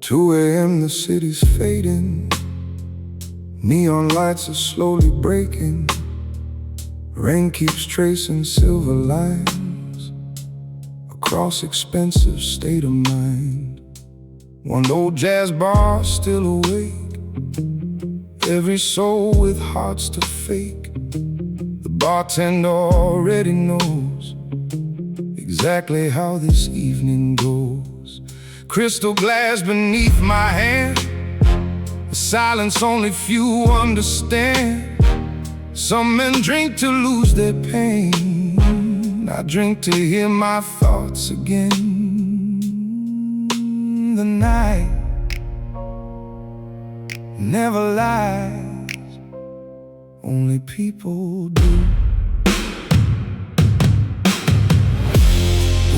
Two a.m. the city's fading, neon lights are slowly breaking. Rain keeps tracing silver lines across expensive state of mind. One old jazz bar still awake, every soul with hearts to fake. The bartender already knows exactly how this evening goes. Crystal glass beneath my hand, a silence only few understand. Some men drink to lose their pain, I drink to hear my thoughts again. The night never lies, only people do.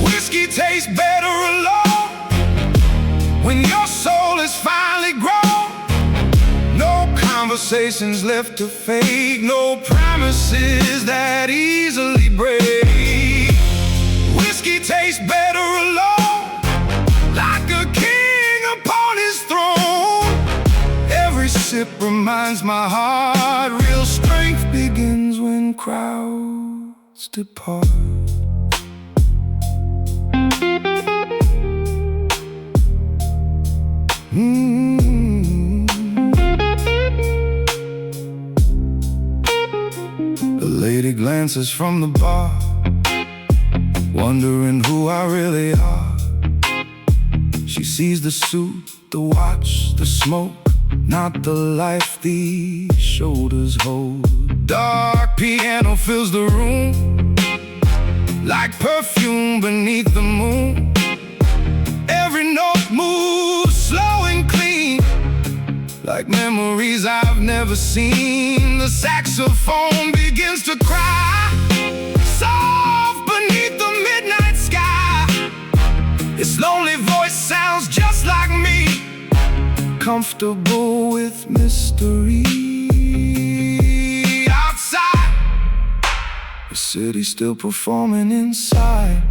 Whiskey tastes better alone, when your soul is finally grown. No conversations left to fake, no promises that easily break. Whiskey tastes better alone, like a king upon his throne. Every sip reminds my heart real strength begins when crowds depart. The lady glances from the bar, wondering who I really are. She sees the suit, the watch, the smoke, not the life these shoulders hold. Dark piano fills the room, like perfume beneath the moon. Every note moves slow and clean, like memories I've never seen. The saxophone begins to cry, soft beneath the midnight sky. Its lonely voice sounds just like me, comfortable with mystery. Outside, the city's still performing inside.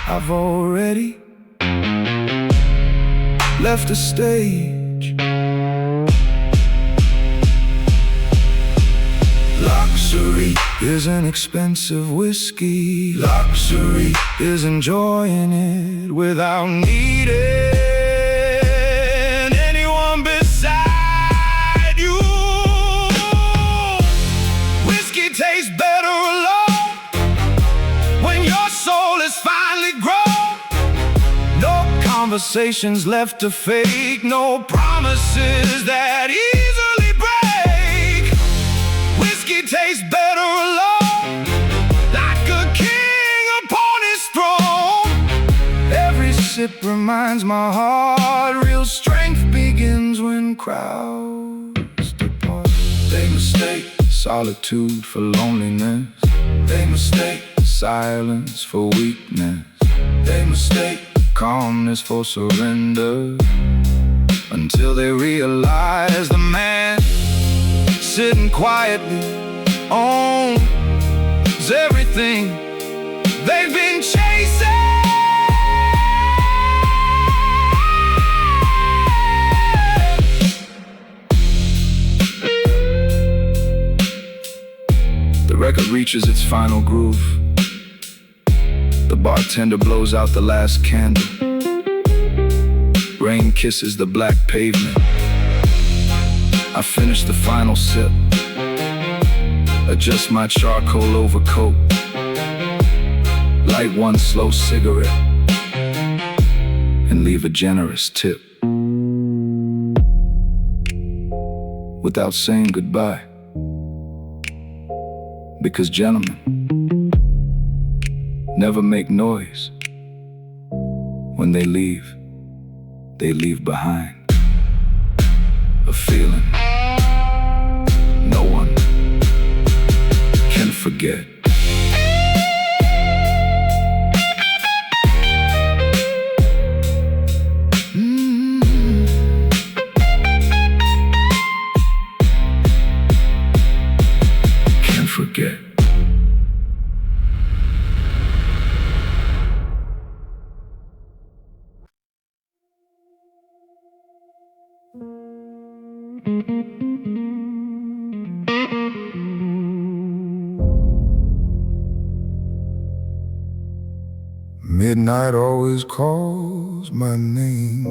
I've already left the stage. Luxury is an expensive whiskey. Luxury is enjoying it without needing anyone beside you. Whiskey tastes better alone, when your soul is finally grown. No conversations left to fake, no promises that easily break. Whiskey tastes better alone, like a king upon his throne. Every sip reminds my heart real strength begins when crowds depart. They mistake solitude for loneliness, they mistake silence for weakness, they mistake calmness for surrender, until they realize the man sitting quietly owns everything they've been chasing. The record reaches its final groove. The bartender blows out the last candle. Rain kisses the black pavement. I finish the final sip, adjust my charcoal overcoat, light one slow cigarette, and leave a generous tip. Without saying goodbye, because gentlemen never make noise. When they leave behind a feeling no one can forget. Midnight always calls my name.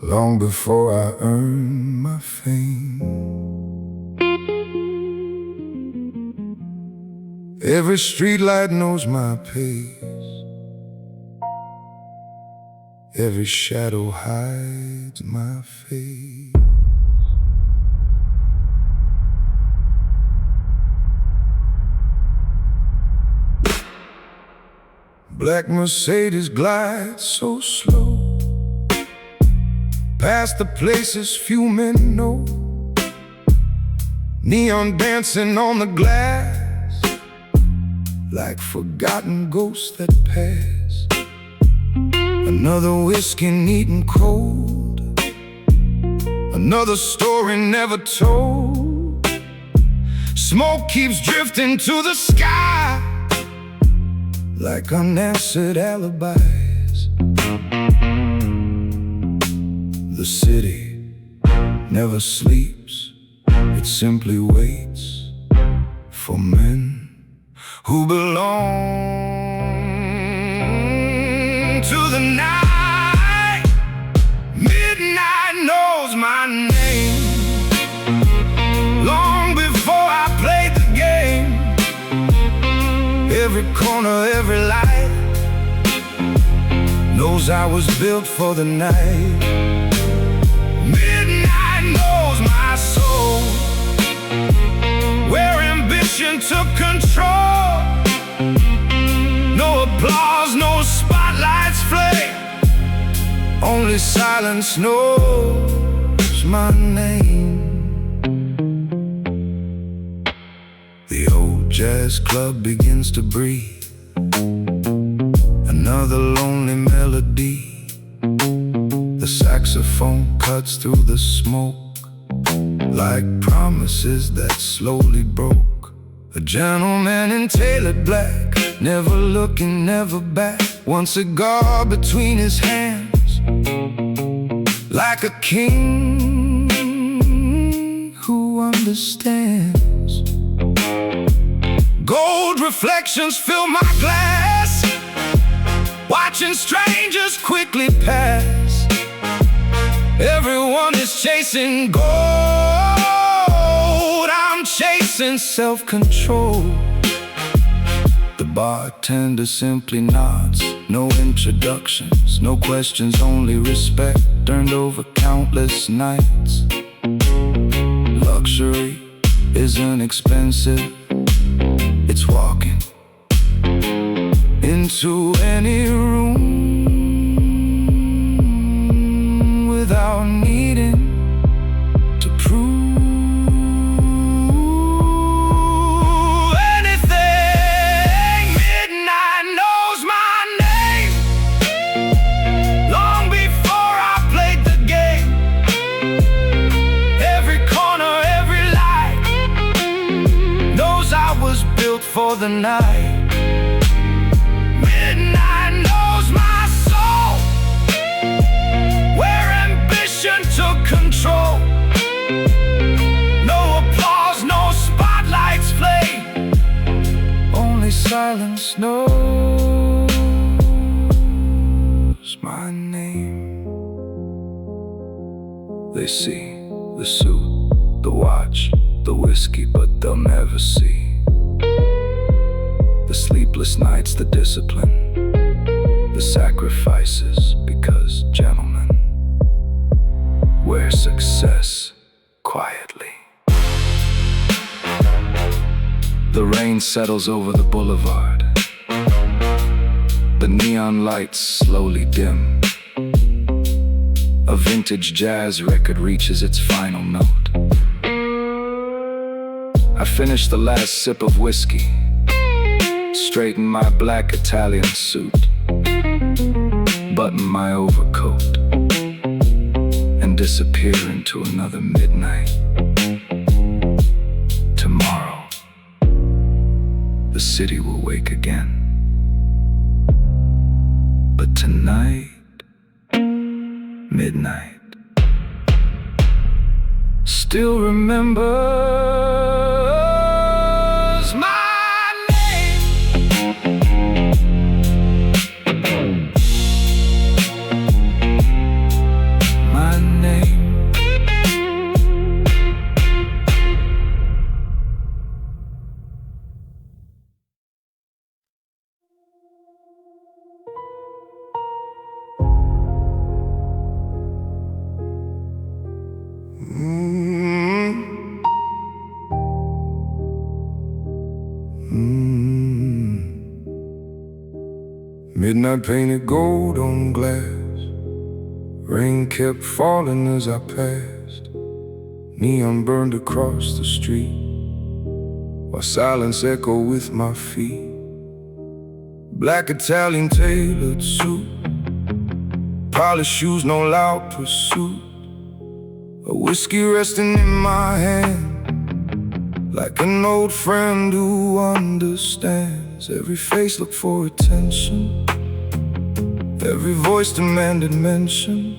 Long before I earn my fame. Every streetlight knows my pace. Every shadow hides my face. Black Mercedes glides so slow past the places few men know. Neon dancing on the glass like forgotten ghosts that pass. Another whiskey neat and cold, another story never told. Smoke keeps drifting to the sky like unanswered alibis. The city never sleeps, it simply waits for men who belong to the night. Midnight knows my name. Long before I played the game, every corner, every light knows I was built for the night. Midnight knows my soul, where ambition took control. No applause, no spotlights flame, only silence knows my name. The old jazz club begins to breathe, another lonely melody. The saxophone cuts through the smoke like promises that slowly broke. A gentleman in tailored black, never looking, never back, one cigar between his hands, like a king who understands. Gold reflections fill my glass, watching strangers quickly pass. Everyone is chasing gold, I'm chasing self-control. The bartender simply nods, no introductions, no questions, only respect earned over countless nights. Luxury isn't expensive, it's walking into any room without needing to prove anything. Midnight knows my name. Long before I played the game, every corner, every light knows I was built for the night. Midnight knows my soul, where ambition took control. No applause, no spotlights flame, only silence knows my name. They see the suit, the watch, the whiskey, but they'll never see the sleepless nights, the discipline, the sacrifices, because gentlemen wear success quietly. The rain settles over the boulevard, the neon lights slowly dim. A vintage jazz record reaches its final note. I finish the last sip of whiskey, straighten my black Italian suit, button my overcoat, and disappear into another midnight. Tomorrow, the city will wake again. But tonight, midnight. Still remembers my name. My name. Midnight painted gold on glass. Rain kept falling as I passed. Neon burned across the street, while silence echoed with my feet. Black Italian tailored suit, polished shoes, no loud pursuit. A whiskey resting in my hand, like an old friend who understands. Every face looked for attention, every voice demanded mention.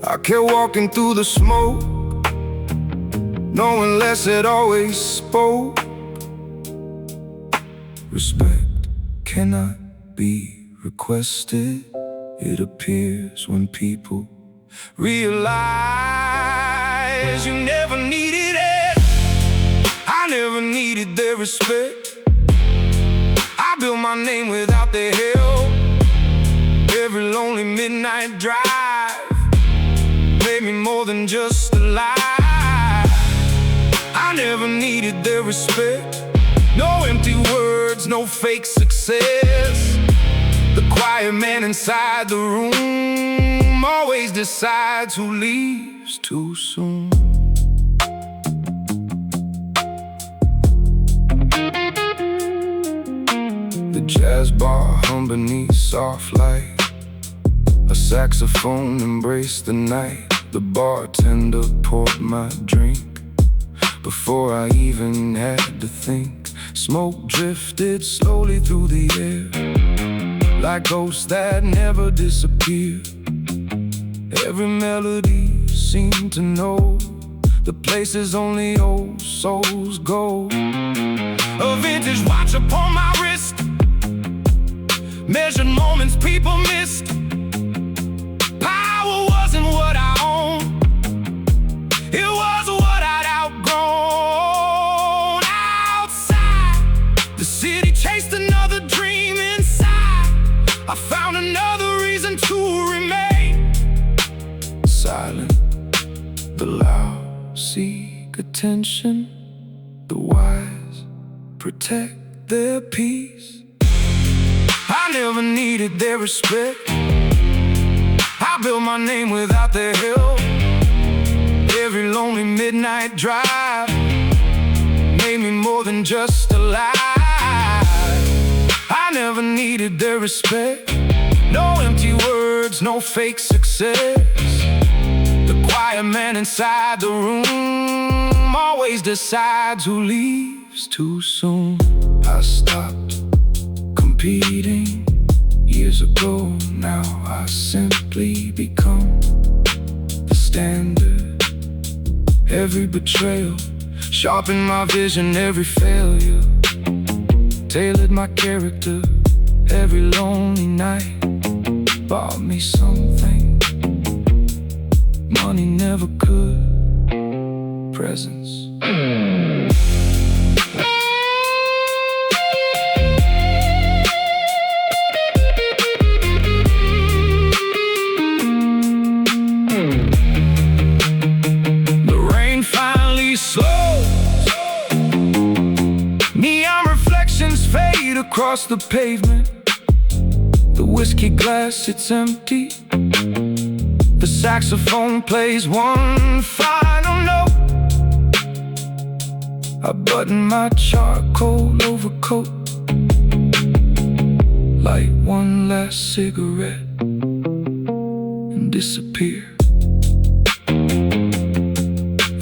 I kept walking through the smoke, knowing less had always spoke. Respect cannot be requested. It appears when people realize you never needed it. I never needed their respect. I built my name without their help. Every lonely midnight drive made me more than just alive. I never needed their respect. No empty words, no fake success. The quiet man inside the room always decides who leaves too soon. The jazz bar hum beneath soft light. A saxophone embraced the night. The bartender poured my drink before I even had to think. Smoke drifted slowly through the air, like ghosts that never disappear. Every melody seemed to know the places only old souls go. A vintage watch upon my wrist, measured moments people missed. Power wasn't what I owned, it was what I'd outgrown. Outside, the city chased another dream. Inside, I found another reason to remain. Silent, the loud seek attention. The wise protect their peace. I never needed their respect. I built my name without their help. Every lonely midnight drive made me more than just alive. I never needed their respect. No empty words, no fake success. The quiet man inside the room always decides who leaves too soon. I stopped competing years ago. Now I simply become the standard. Every betrayal sharpened my vision. Every failure tailored my character. Every lonely night bought me something money never could. Presence. The rain finally slows. Neon reflections fade across the pavement. The whiskey glass sits empty. The saxophone plays one final note. I button my charcoal overcoat, light one last cigarette, and disappear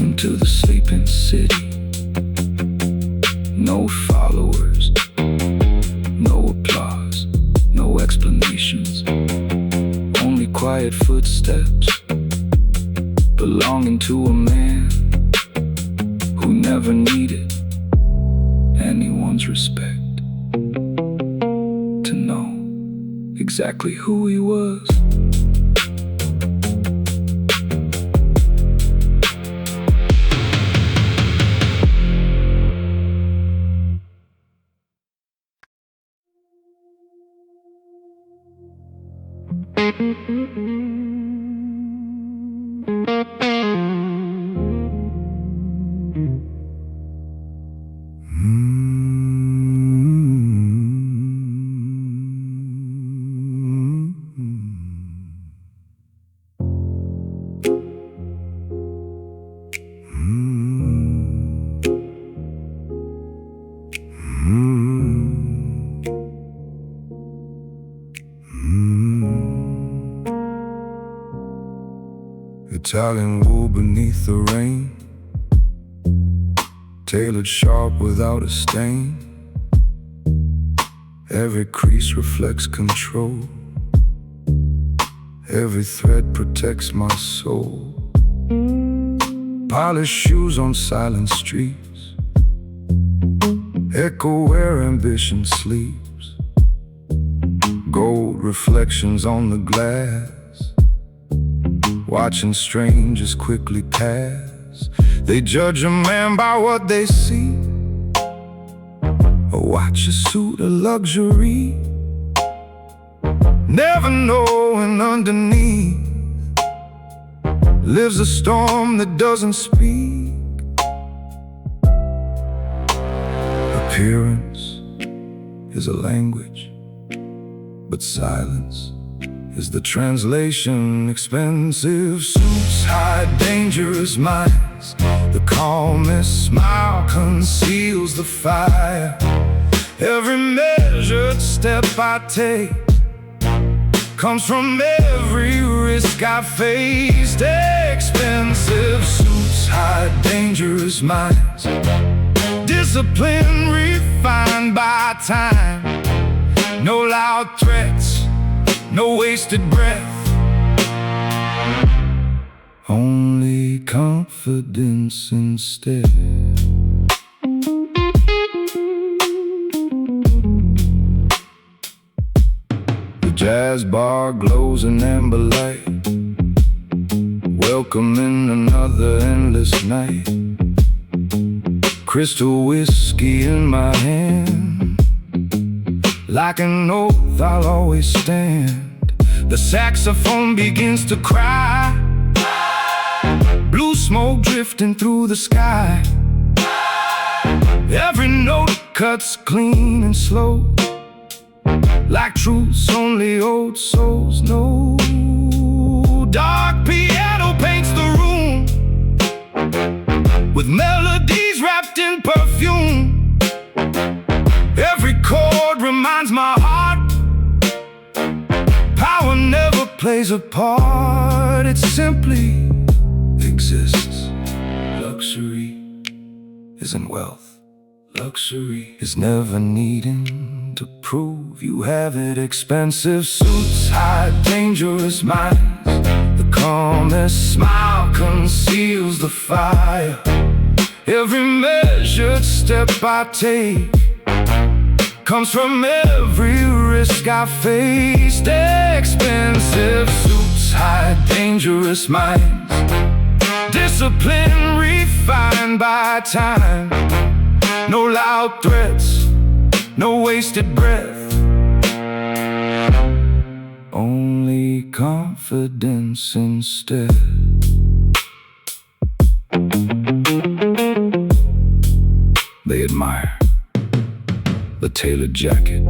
into the sleeping city. No followers, no applause, no explanations, only quiet footsteps belonging to a man who never needed anyone's respect, to know exactly who he was. Italian wool beneath the rain, tailored sharp without a stain. Every crease reflects control, every thread protects my soul. Polished shoes on silent streets, echo where ambition sleeps. Gold reflections on the glass, watching strangers quickly pass. They judge a man by what they see. A watch, a suit, a luxury, never knowing underneath lives a storm that doesn't speak. Appearance is a language, but silence is the translation. Expensive suits hide dangerous minds. The calmest smile conceals the fire. Every measured step I take comes from every risk I faced. Expensive suits hide dangerous minds. Discipline refined by time. No loud threats, no wasted breath, only confidence instead. The jazz bar glows in amber light, welcoming another endless night. Crystal whiskey in my hand, like an oath I'll always stand. The saxophone begins to cry, blue smoke drifting through the sky. Every note cuts clean and slow, like truths only old souls know. Dark piano paints the room with melodies wrapped in perfume. Every chord reminds my heart power never plays a part, it simply exists. Luxury isn't wealth, luxury is never needing to prove you have it. Expensive suits hide dangerous minds. The calmest smile conceals the fire. Every measured step I take comes from every risk I faced. Expensive suits hide dangerous minds. Discipline refined by time. No loud threats, no wasted breath, only confidence instead. They admire the tailored jacket,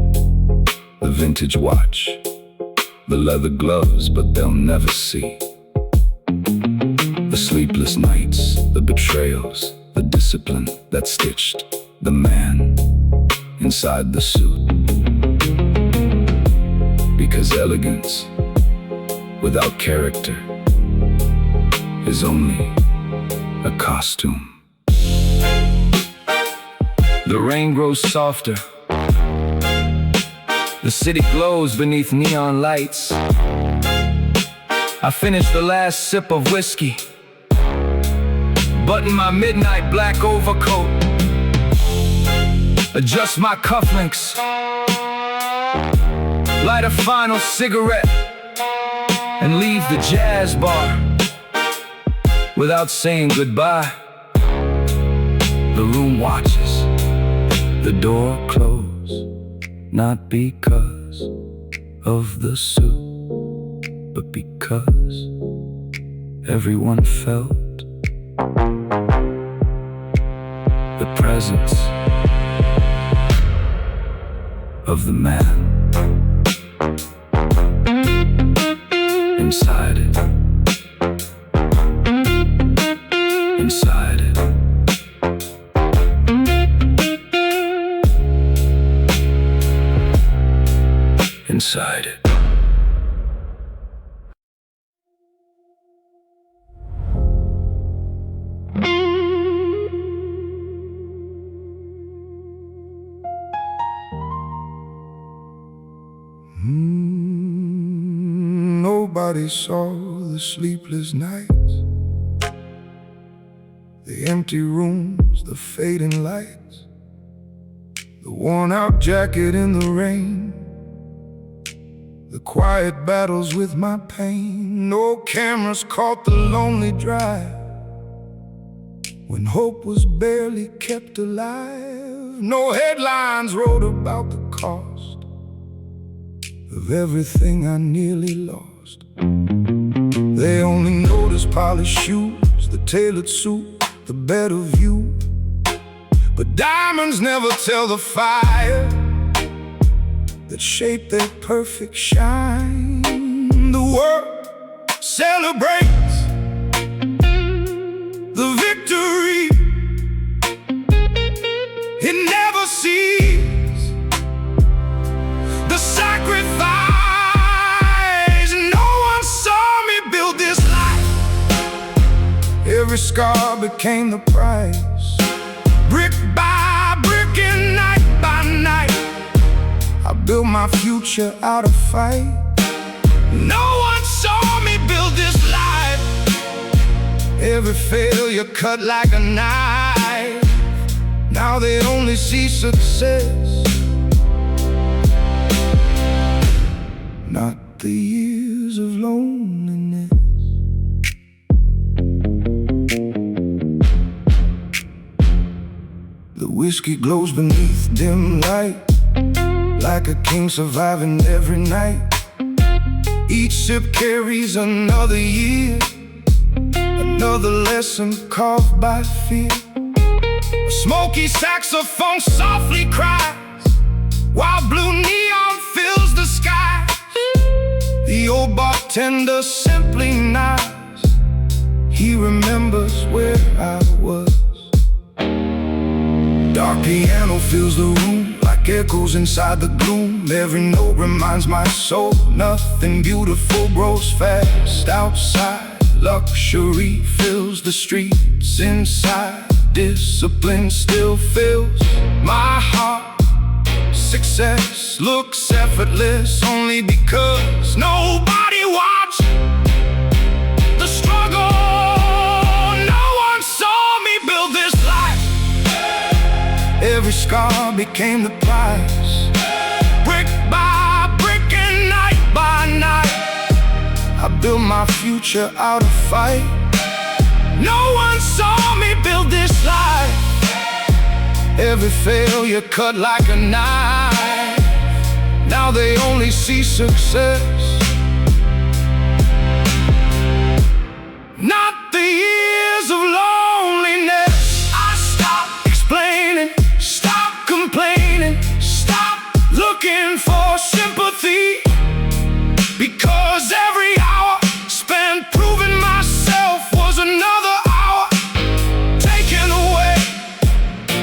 the vintage watch, the leather gloves, but they'll never see the sleepless nights, the betrayals, the discipline that stitched the man inside the suit. Because elegance without character is only a costume. The rain grows softer, the city glows beneath neon lights. I finished the last sip of whiskey, button my midnight black overcoat, adjust my cufflinks, light a final cigarette, and leave the jazz bar without saying goodbye. The room watches, the door close, not because of the suit, but because everyone felt the presence of the man inside it, inside it. Inside it. Nobody saw the sleepless nights, the empty rooms, the fading lights, the worn-out jacket in the rain, the quiet battles with my pain. No cameras caught the lonely drive when hope was barely kept alive. No headlines wrote about the cost of everything I nearly lost. They only noticed polished shoes, the tailored suit, the better view. But diamonds never tell the fire that shaped their perfect shine. The world celebrates the victory, it never sees the sacrifice. No one saw me build this life. Every scar became the price, brick by brick and night by night. I built my future out of fight. No one saw me build this life. Every failure cut like a knife. Now they only see success, not the years of loneliness. The whiskey glows beneath dim light, like a king surviving every night. Each sip carries another year, another lesson carved by fear. A smoky saxophone softly cries, while blue neon fills the skies. The old bartender simply nods, he remembers where I was. Dark piano fills the room like echoes inside the gloom. Every note reminds my soul nothing beautiful grows fast outside. Luxury fills the streets inside. Discipline still fills my heart. Success looks effortless only because nobody watched the struggle. No one saw me build this life. Every scar became the price, brick by brick and night by night. I built my future out of fight. No one saw me build this life. Every failure cut like a knife. Now they only see success, not the years of loneliness. I stopped explaining, stop complaining, stop looking for sympathy. Because every hour spent proving myself was another hour taken away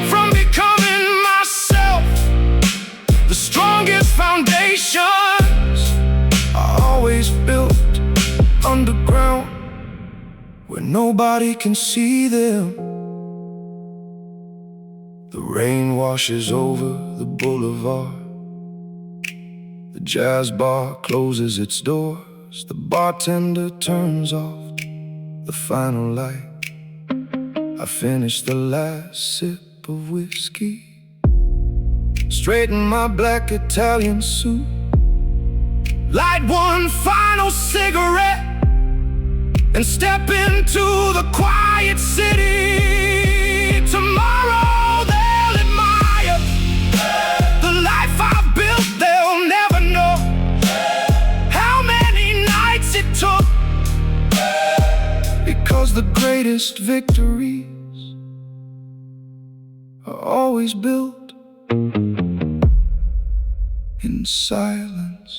from becoming myself. The strongest foundations are always built underground, where nobody can see them. The rain washes over the boulevard. The jazz bar closes its door. doors, the bartender turns off the final light. I finish the last sip of whiskey, straighten my black Italian suit, light one final cigarette, and step into the quiet city. Tomorrow they'll admire the life I've built. They'll never know how many nights it took, because the greatest victories are always built in silence.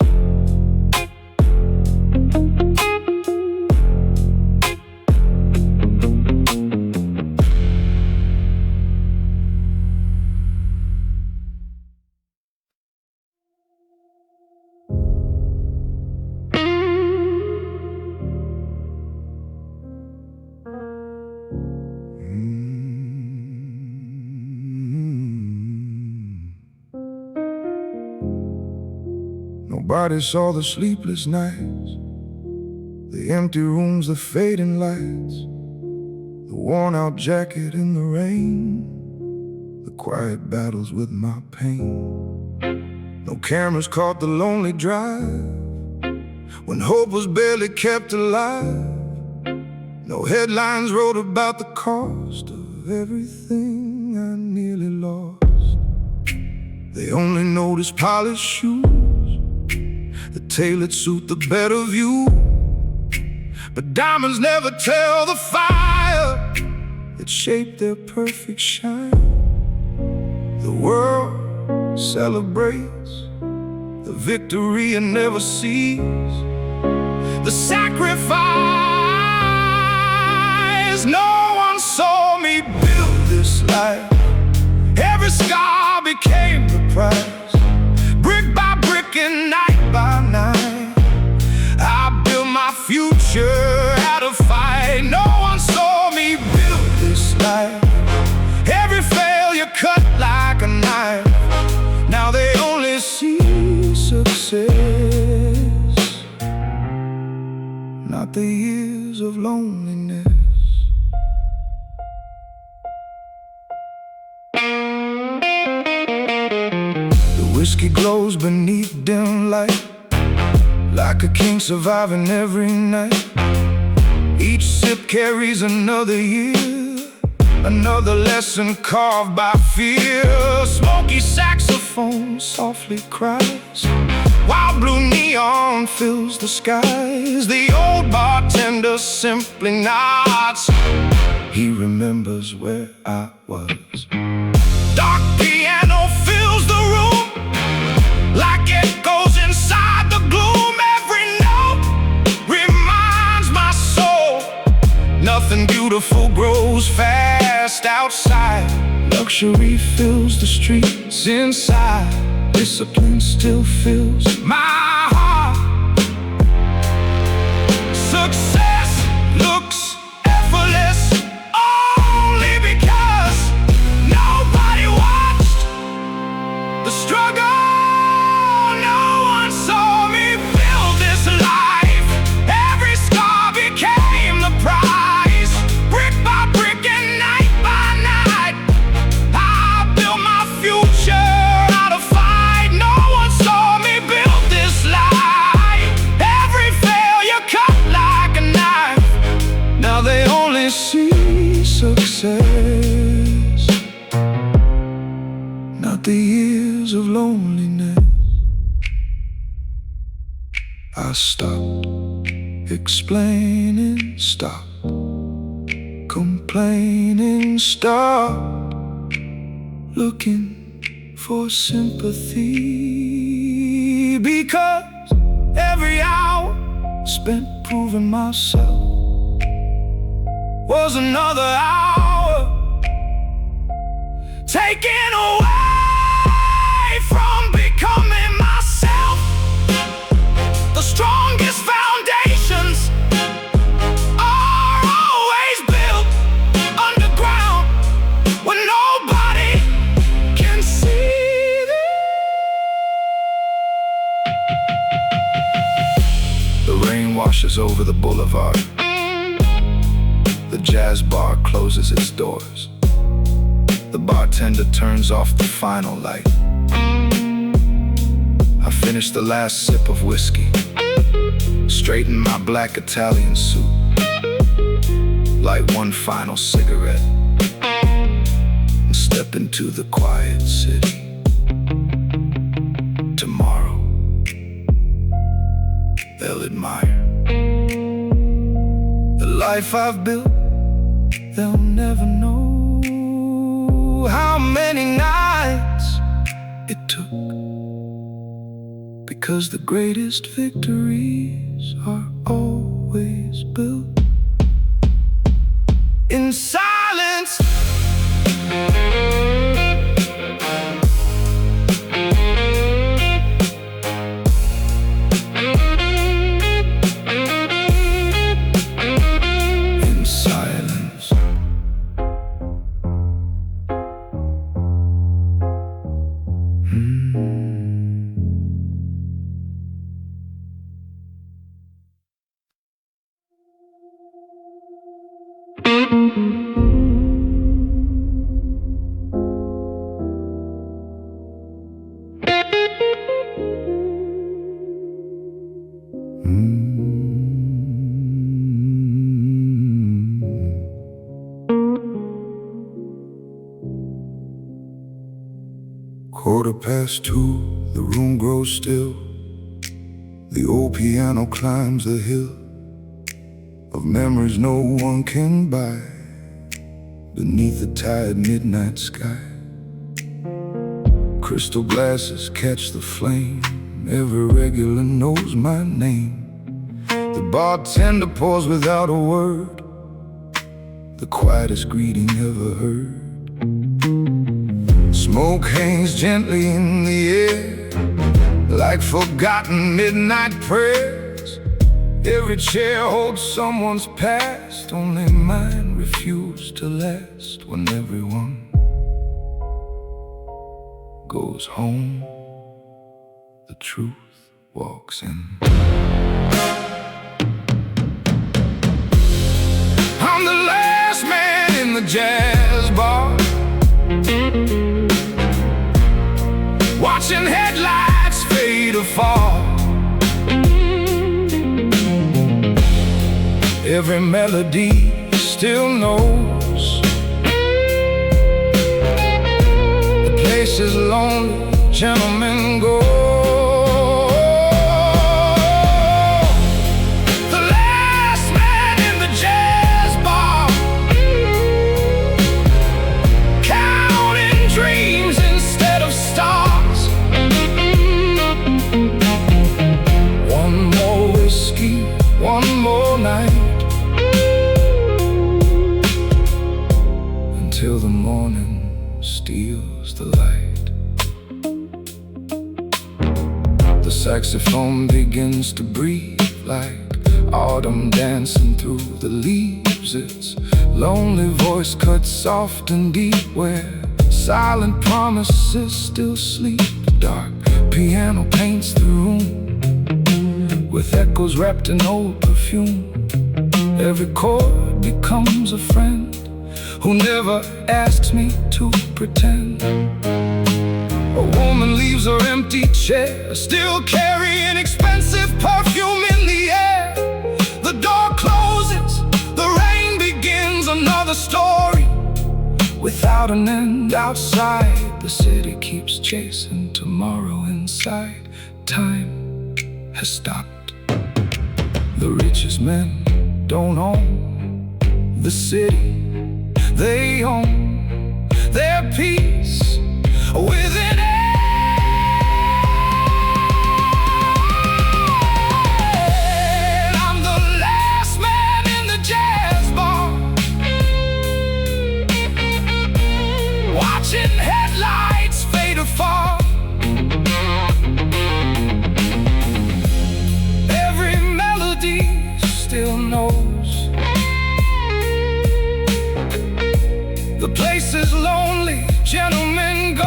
Nobody saw the sleepless nights, the empty rooms, the fading lights, the worn-out jacket in the rain, the quiet battles with my pain. No cameras caught the lonely drive when hope was barely kept alive. No headlines wrote about the cost of everything I nearly lost. They only noticed polished shoes, the tailored suit, the better view. But diamonds never tell the fire that shaped their perfect shine. The world celebrates the victory and never sees the sacrifice. No one saw me build this life. Every scar became the price, brick by brick and night by night. I built my future out of fight. No one saw me build this life. Every failure cut like a knife. Now they only see success, not the years of loneliness. The whiskey glows beneath dim light, like a king surviving every night. Each sip carries another year, another lesson carved by fear. Smoky saxophone softly cries, while blue neon fills the skies. The old bartender simply nods. He remembers where I was. Dark piano fills the room like echoes inside the gloom. Every note reminds my soul nothing beautiful grows fast outside. Luxury fills the streets inside. Discipline still fills my heart. Success looks effortless only because nobody watched the struggle. No one saw me build this life. Every scar became the prize, brick by brick and night by night. I built my future out of fight. No one saw me build this life. Every failure cut like a knife. Now they only see success, not the years of loneliness. I stopped explaining, stopped complaining, stopped looking for sympathy, because every hour spent proving myself was another hour taken away from becoming myself. The strongest foundations are always built underground, when nobody can see them. The rain washes over the boulevard. The jazz bar closes its doors. The bartender turns off the final light. I finish the last sip of whiskey, straighten my black Italian suit, light one final cigarette, and step into the quiet city. Tomorrow, they'll admire the life I've built. They'll never know how many nights it took, because the greatest victories are always built in silence. In silence. Quarter past 2, the room grows still. The old piano climbs the hill of memories no one can buy, beneath the tired midnight sky. Crystal glasses catch the flame. Every regular knows my name. The bartender pours without a word, the quietest greeting ever heard. Smoke hangs gently in the air, like forgotten midnight prayers. Every chair holds someone's past, only mine refused to last. When everyone goes home, the truth walks in. I'm the last man in the jazz bar, watching headlights fade afar. Every melody still knows the place is lonely, gentlemen go. The last man in the jazz bar, counting dreams instead of stars. One more whiskey, one more night, till the morning steals the light. The saxophone begins to breathe like autumn dancing through the leaves. Its lonely voice cuts soft and deep where silent promises still sleep. The dark piano paints the room with echoes wrapped in old perfume. Every chord becomes a friend who never asks me to pretend. A woman leaves her empty chair, still carrying expensive perfume in the air. The door closes, the rain begins another story without an end outside. The city keeps chasing tomorrow inside. Time has stopped. The richest men don't own the city, they own their peace within it. I'm the last man in the jazz bar, watching headlights fade afar. Every melody still knows the place is lonely, gentlemen go.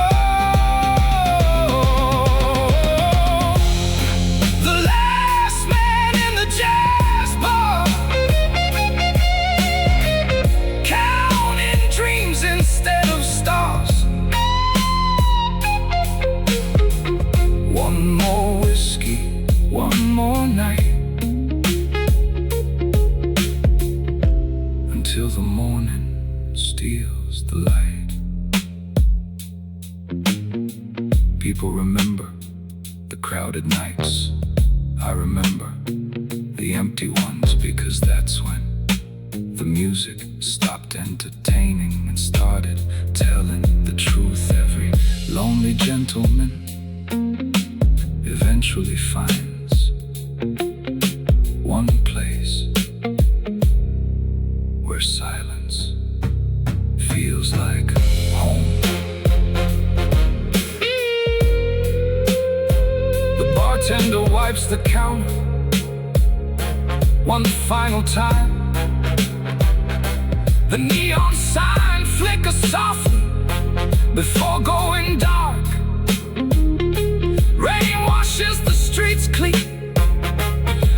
nights I remember, the empty ones, because that's when the music stopped entertaining and started telling the truth. Every lonely gentleman eventually finds one place where silence feels like home. The bartender wipes the counter one final time. The neon sign flickers softly before going dark. Rain washes the streets clean.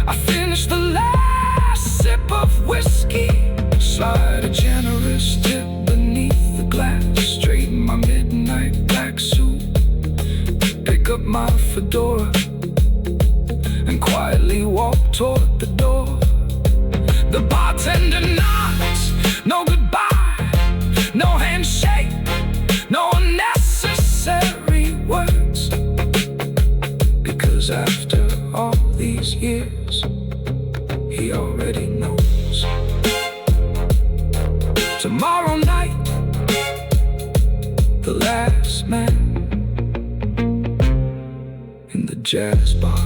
I finish the last sip of whiskey, slide a generous tip beneath the glass, straighten my midnight black suit, pick up my fedora and quietly walk toward the door. The bartender nods, no goodbye, no handshake, no unnecessary words, because after all these years, he already knows. Tomorrow night, the last man in the jazz bar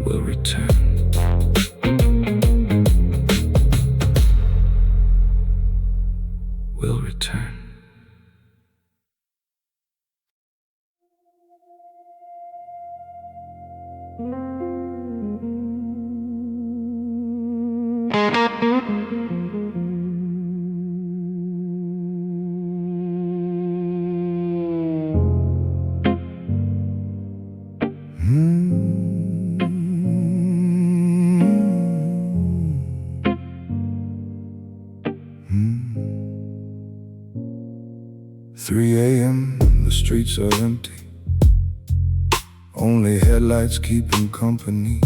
will return. Will return. "3 a.m., the streets are empty, only headlights keeping company.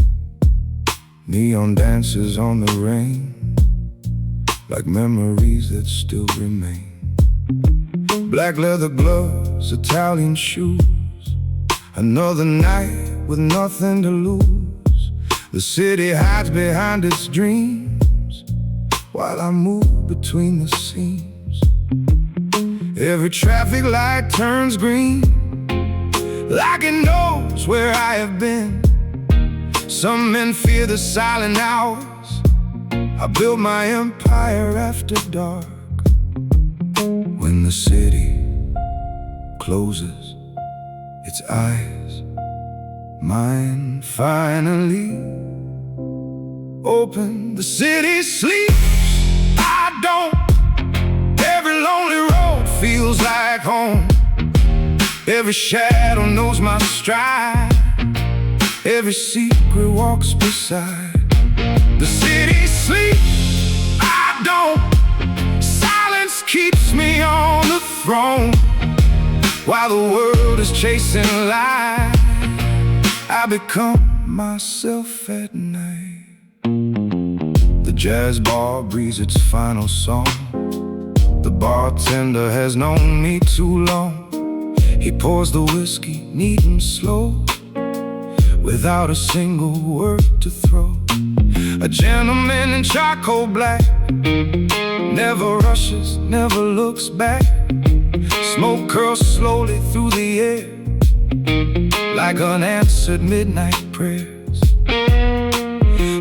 Neon dances on the rain, like memories that still remain. Black leather gloves, Italian shoes, another night with nothing to lose. The city hides behind its dreams, while I move between the scenes. Every traffic light turns green, like it knows where I have been. Some men fear the silent hours. I built my empire after dark. When the city closes its eyes, mine finally open. The city sleeps, I don't. Every lonely road feels like home. Every shadow knows my stride. Every secret walks beside. The city sleeps, I don't. Silence keeps me on the throne. While the world is chasing light, I become myself at night. The jazz bar breathes its final song. The bartender has known me too long. He pours the whiskey neat and slow, without a single word to throw. A gentleman in charcoal black, never rushes, never looks back. Smoke curls slowly through the air, like unanswered midnight prayers.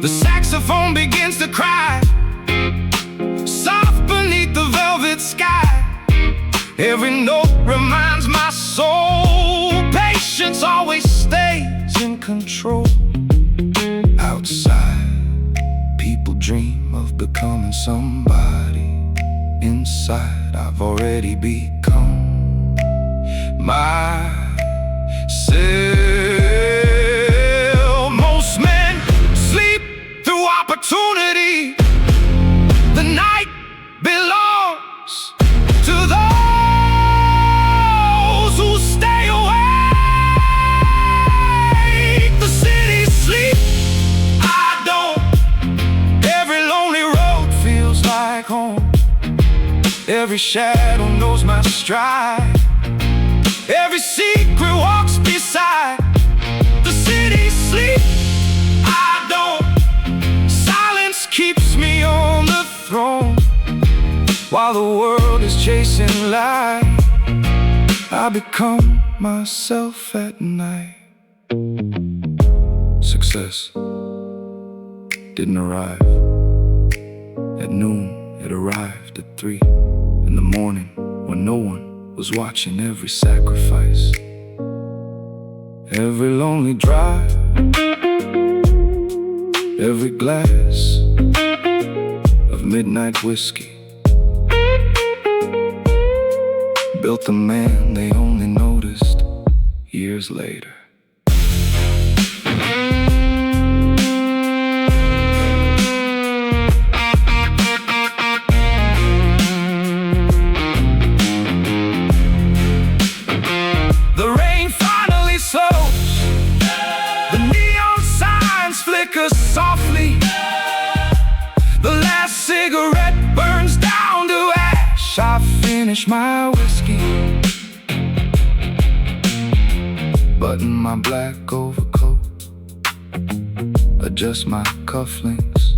The saxophone begins to cry, soft beneath the velvet sky. Every note reminds my soul, patience always stays in control. Outside, people dream of becoming somebody. Inside, I've already become myself. Most men sleep through opportunity. The night belongs to those who stay awake. The city sleeps, I don't. Every lonely road feels like home. Every shadow knows my stride. While the world is chasing light, I become myself at night. Success didn't arrive at noon, it arrived at 3 in the morning, when no one was watching every sacrifice, every lonely drive, every glass of midnight whiskey built the man they only noticed years later. The rain finally slows, the neon signs flicker softly, the last cigarette burns down to ash. I finish my whiskey, button my black overcoat, adjust my cufflinks,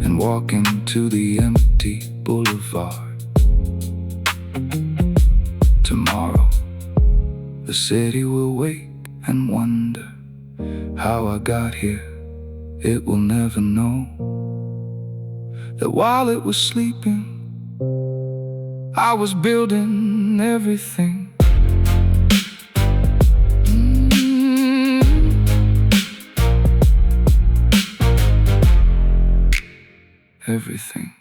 and walk into the empty boulevard. Tomorrow, the city will wake and wonder how I got here. It will never know that while it was sleeping, I was building everything. Everything.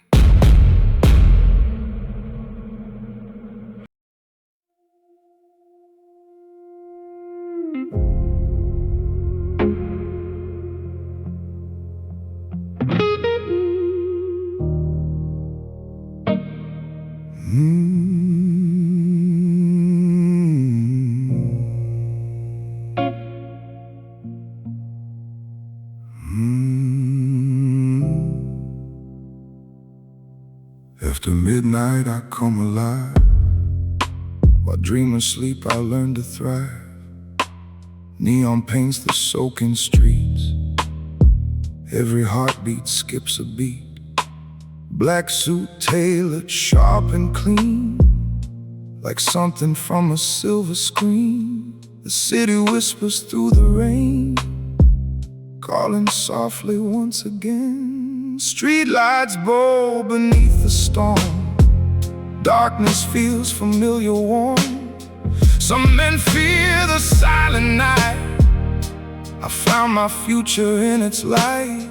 After midnight I come alive. While dreamers sleep I learn to thrive. Neon paints the soaking streets. Every heartbeat skips a beat. Black suit tailored sharp and clean, like something from a silver screen. The city whispers through the rain, calling softly once again. Streetlights bow beneath the storm. Darkness feels familiar warm. Some men fear the silent night. I found my future in its light.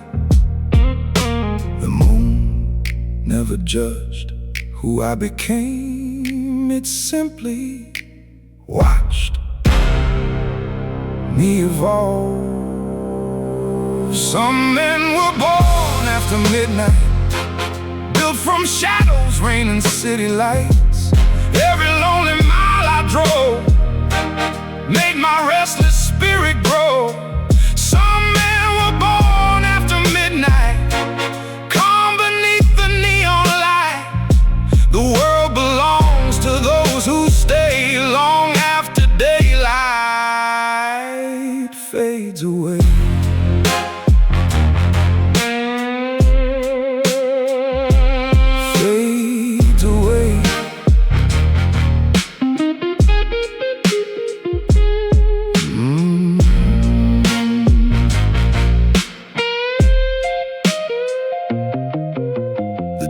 The moon never judged who I became. It simply watched me evolve. Some men were born after midnight, built from shadows, rain and city lights. Every lonely mile I drove made my restless spirit grow. Some men were born after midnight, calm beneath the neon light. The world belongs to those who stay long after daylight fades away.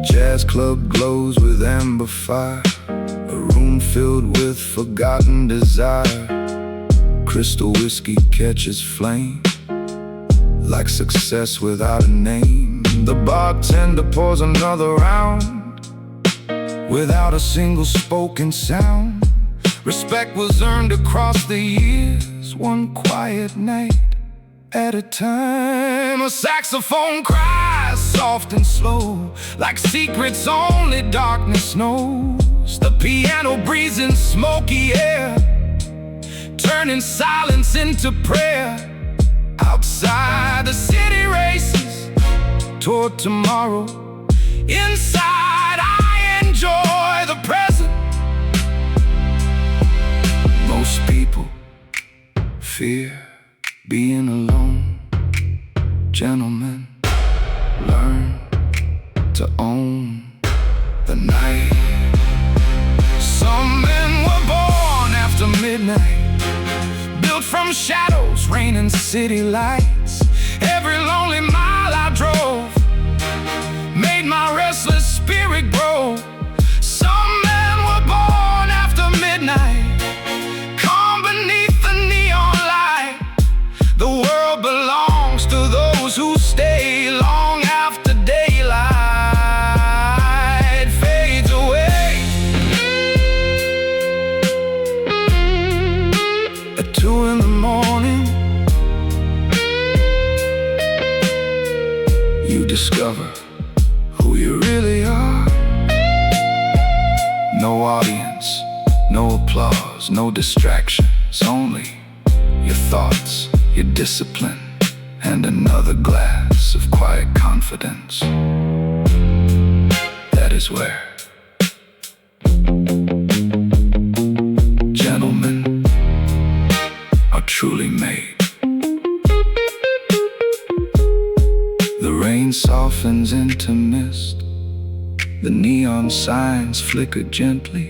Jazz club glows with amber fire, a room filled with forgotten desire. Crystal whiskey catches flame, like success without a name. The bartender pours another round, without a single spoken sound. Respect was earned across the years, one quiet night at a time. A saxophone cries soft and slow, like secrets only darkness knows. The piano breathes in smoky air, turning silence into prayer. Outside the city races toward tomorrow. Inside I enjoy the present. Most people fear being alone. Gentlemen, learn to own midnight, built from shadows, rain and city lights. Every lonely mile I drove made my restless spirit grow. Some men were born after midnight, calm beneath the neon light. The world belongs to those who stay long after daylight fades away. At 2 in the morning, you discover who you really are. No audience, no applause, no distractions, only your thoughts, your discipline, and another glass of quiet confidence. That is where gentlemen are truly made. The rain softens into mist, the neon signs flicker gently.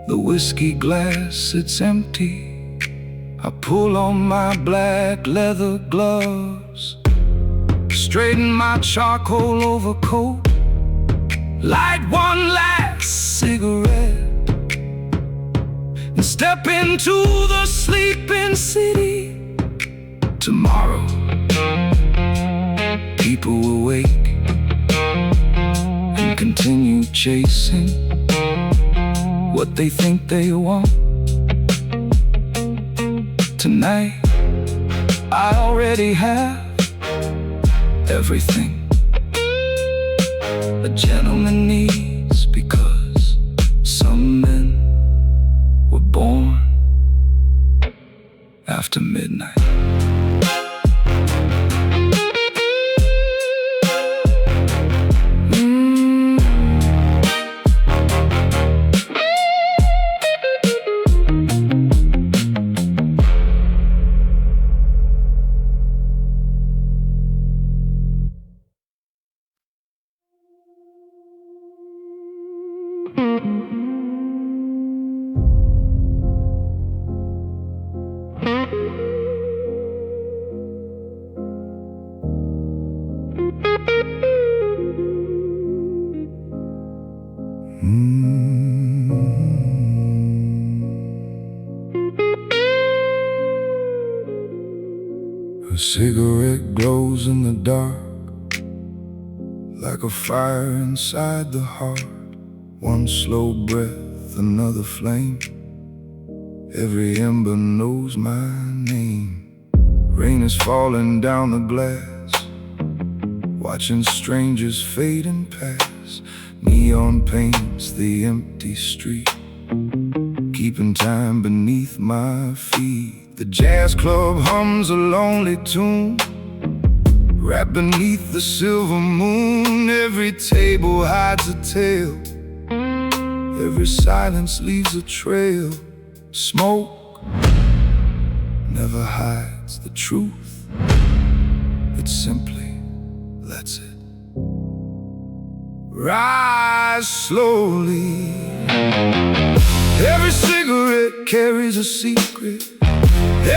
The whiskey glass sits empty. I pull on my black leather gloves, straighten my charcoal overcoat, light one last cigarette, and step into the sleeping city. Tomorrow, people will wake and continue chasing what they think they want. Tonight, I already have everything a gentleman needs, because some men were born after midnight. A cigarette glows in the dark, like a fire inside the heart. One slow breath, another flame. Every ember knows my name. Rain is falling down the glass, watching strangers fade and pass. Neon paints the empty street, keeping time beneath my feet. The jazz club hums a lonely tune, wrapped beneath the silver moon. Every table hides a tale, every silence leaves a trail. Smoke never hides the truth, it simply lets it rise slowly. Every cigarette carries a secret,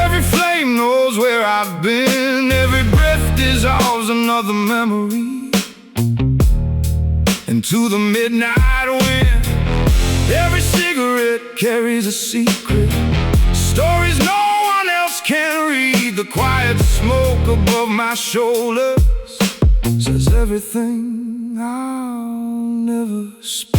every flame knows where I've been. Every breath dissolves another memory into the midnight wind. Every cigarette carries a secret, stories no one else can read. The quiet smoke above my shoulders says everything I'll never speak.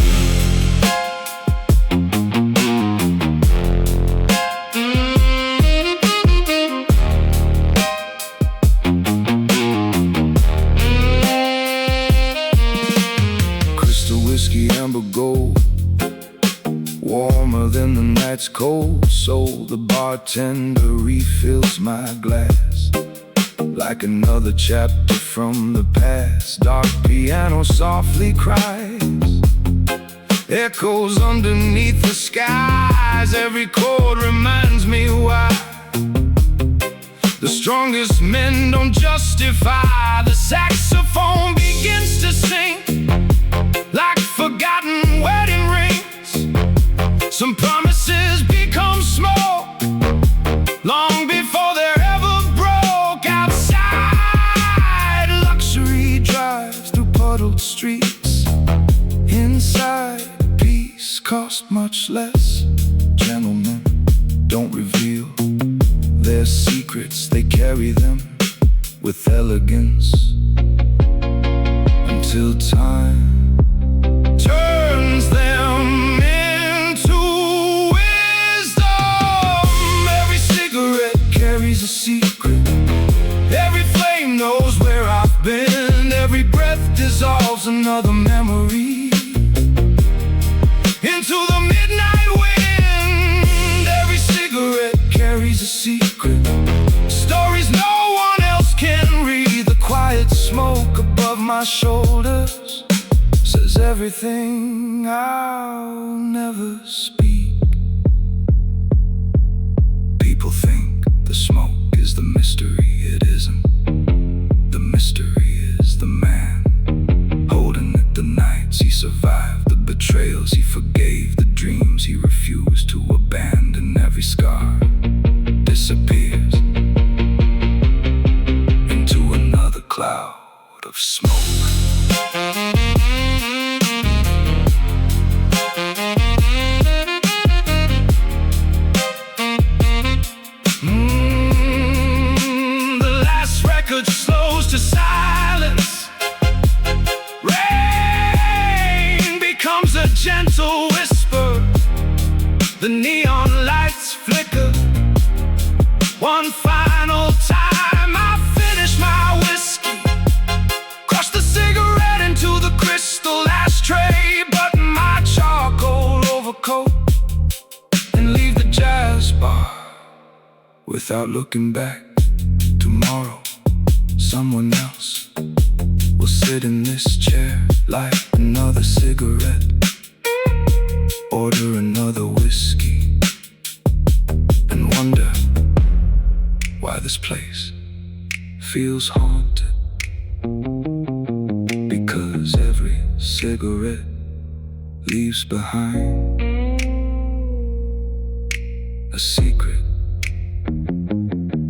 Amber gold, warmer than the night's cold. So the bartender refills my glass, like another chapter from the past. Dark piano softly cries, echoes underneath the skies. Every chord reminds me why the strongest men don't justify. The saxophone begins to sing like forgotten wedding rings. Some promises become smoke, less. Gentlemen don't reveal their secrets, they carry them with elegance until time turns them into wisdom. Every cigarette carries a secret, every flame knows where I've been, every breath dissolves another memory into the midnight wind. Every cigarette carries a secret, stories no one else can read. The quiet smoke above my shoulders says everything I'll never speak. People think the smoke is the mystery, it isn't. The mystery is the man holding it, the nights he survived, the betrayals he forgave, the dreams he refused to abandon. Every scar disappears into another cloud of smoke. The last record slows to silence. Rain becomes a gentle whisper. The neon lights flicker. One final time I finish my whiskey, crush the cigarette into the crystal ashtray, button my charcoal overcoat, and leave the jazz bar without looking back. Tomorrow, someone else will sit in this chair, light another cigarette, order another whiskey, and wonder why this place feels haunted. Because every cigarette leaves behind a secret,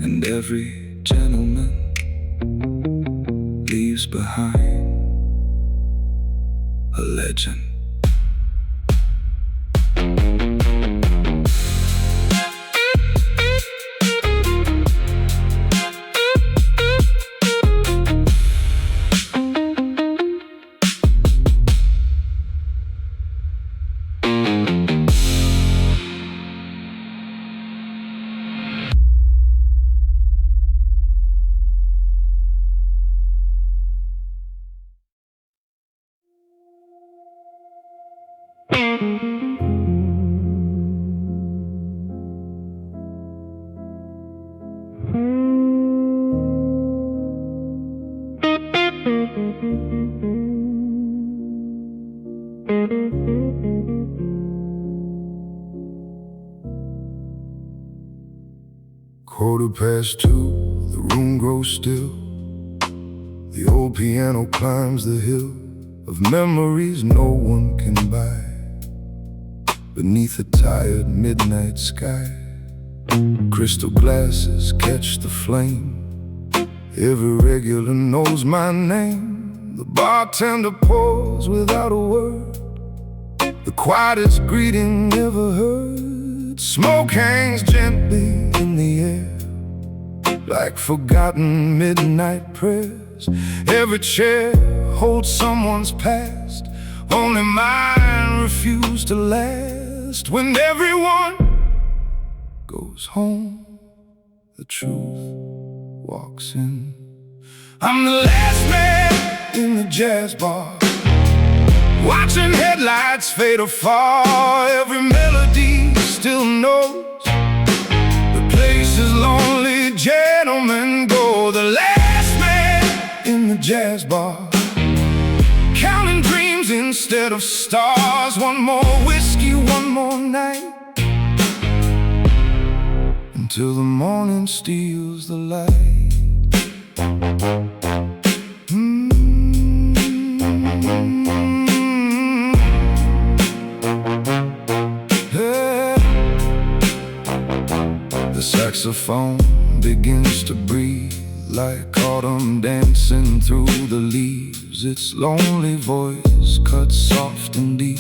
and every gentleman leaves behind a legend. Quarter past 2, the room grows still. The old piano climbs the hill of memories no one can buy. Beneath a tired midnight sky, crystal glasses catch the flame. Every regular knows my name. The bartender pours without a word, the quietest greeting ever heard. Smoke hangs gently in the air like forgotten midnight prayers. Every chair holds someone's past, only mine refused to last. When everyone goes home, the truth walks in. I'm the last man in the jazz bar, watching headlights fade afar. Every melody still knows the place is lonely. Gentlemen go, the last man in the jazz bar, counting dreams instead of stars. One more whiskey, one more night, until the morning steals the light. The saxophone begins to breathe like autumn dancing through the leaves. Its lonely voice cuts soft and deep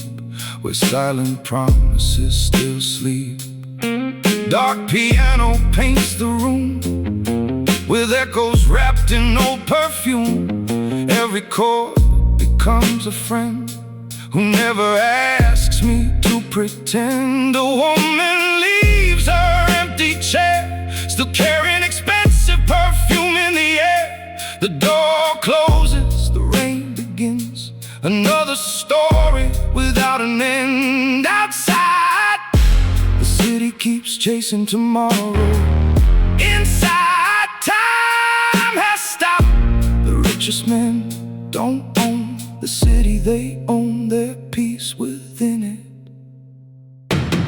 where silent promises still sleep. Dark piano paints the room with echoes wrapped in old perfume. Every chord becomes a friend who never asks me to pretend. A woman leaves her empty chair, still carrying expensive perfume in the air. The door closes, the rain begins, another story without an end. Outside, the city keeps chasing tomorrow. Inside, time has stopped. The richest men don't own the city, they own their peace within it.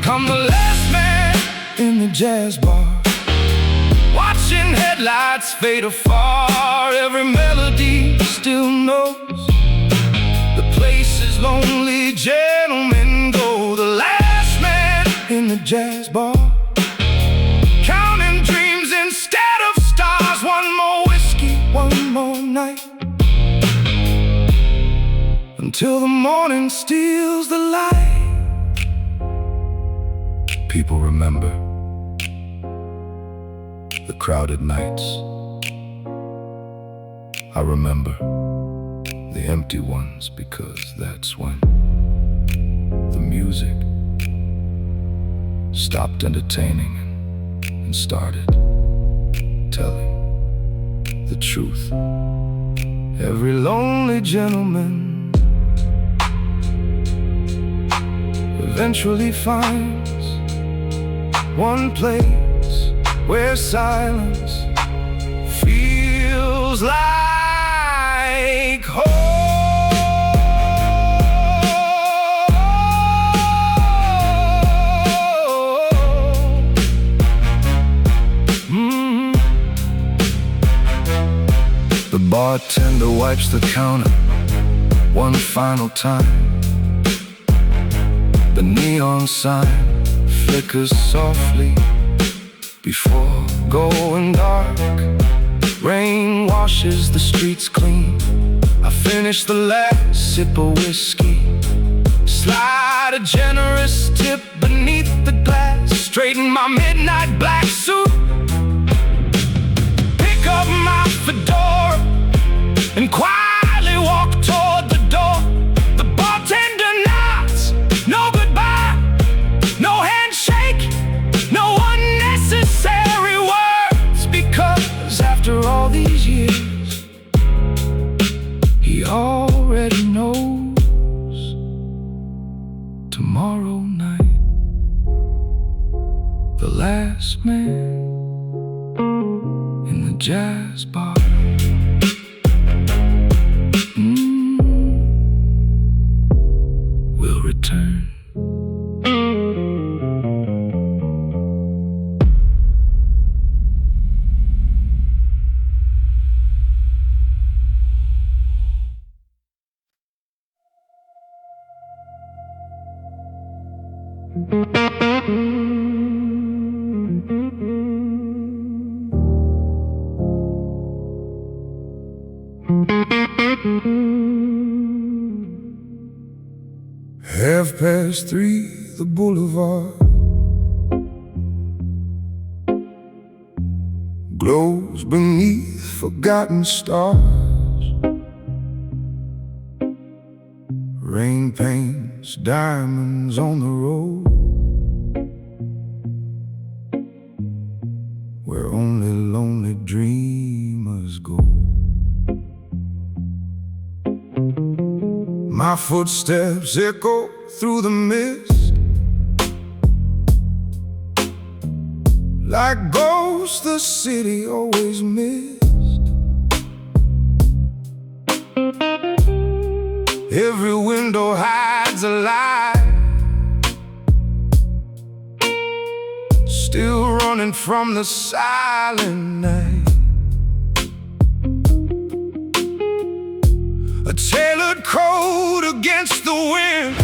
I'm the last man in the jazz bar, watching headlights fade afar. Every melody still knows the place is lonely, gentlemen go. The last man in the jazz bar, counting dreams instead of stars. One more whiskey, one more night, until the morning steals the light. People remember the crowded nights. I remember the empty ones, because that's when the music stopped entertaining and started telling the truth. Every lonely gentleman eventually finds one place where silence feels like home. The bartender wipes the counter one final time. The neon sign flickers softly before going dark. Rain washes the streets clean. I finish the last sip of whiskey, slide a generous tip beneath the glass, straighten my midnight black suit, pick up my fedora and quietly walk toward the door. The bartender nods, no goodbye, no handshake, no unnecessary words, because after all these years, he already knows tomorrow night, the last man in the jazz bar will return. Half past 3, the boulevard glows beneath forgotten stars. Rain paints diamonds on the road where only lonely dreamers go. My footsteps echo through the mist like ghosts the city always missed. Every window hides a lie, still running from the silent night. A tailored coat against the wind,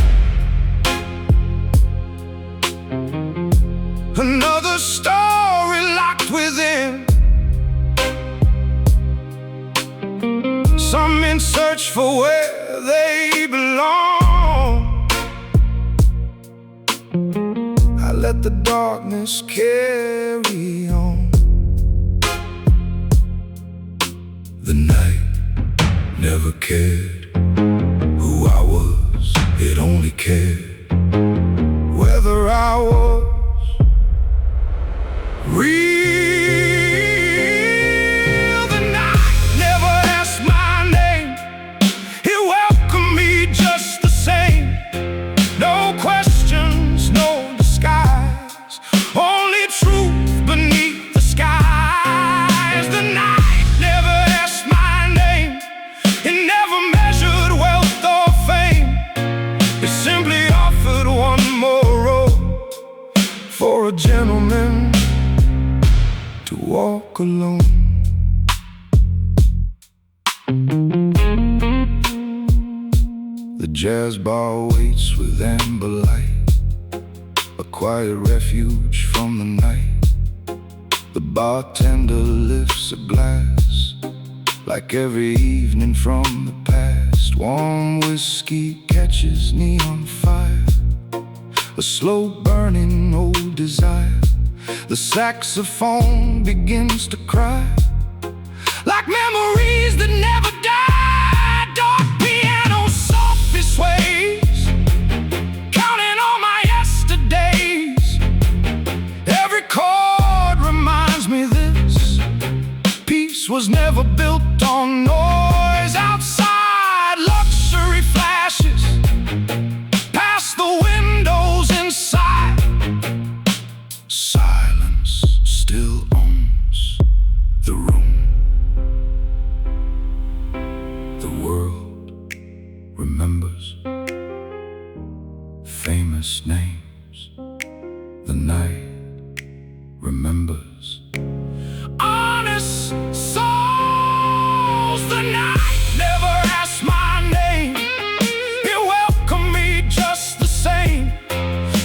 another story locked within. Some in search for where they belong, let the darkness carry on. The night never cared who I was, it only cared whether I was real. The night never asked my name, it welcomed me just the same. No questions, no disguise, only truth beneath the skies. The night never asked my name, it never measured wealth or fame. It simply offered one more road for a gentleman to walk alone. The jazz bar waits with amber light, a quiet refuge from the night. The bartender lifts a glass, like every evening from the past. Warm whiskey catches neon fire, a slow burning old desire. The saxophone begins to cry, like memories that never die. Dark piano softly sways, counting on my yesterdays. Every chord reminds me this peace was never built on noise. Outside, luxury flashes past the windows inside. Silence still owns the room. The world remembers famous names. The night remembers honest souls. The night never asked my name, it welcomed me just the same.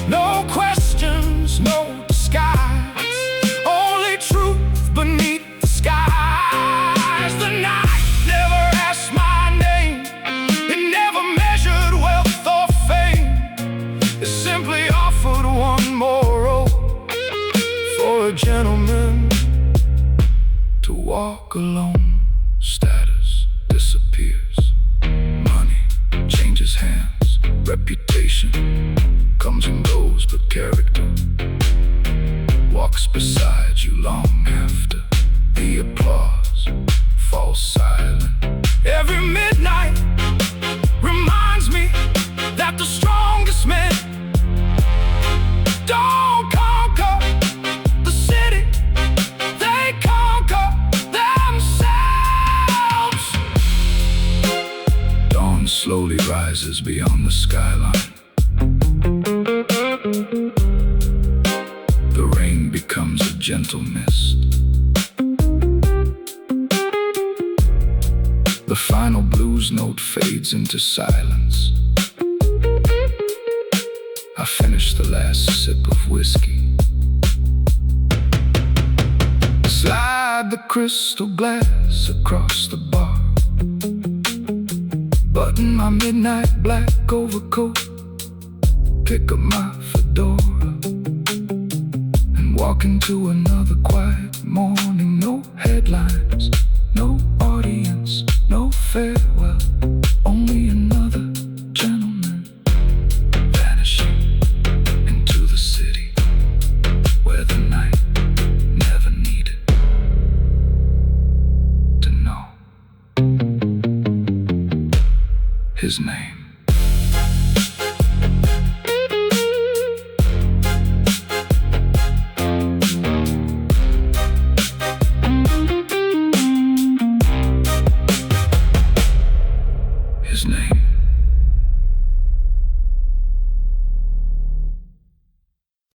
No questions, no disguise, only truth beneath the skies. The night never asked my name, it never measured wealth or fame. It simply offered one more road for a gentleman to walk alone. Status disappears, money changes hands, reputation comes and goes, but character walks beside you long after the applause falls silent. Every midnight reminds me that the strongest men don't conquer the city, they conquer themselves. Dawn slowly rises beyond the skyline. The rain becomes a gentle mist. The final blues note fades into silence. I finish the last sip of whiskey, slide the crystal glass across the bar, button my midnight black overcoat, pick up my fedora, and walk into another quiet morning. No headlines, no audience, no farewell, only another gentleman vanishing into the city where the night never needed to know his name.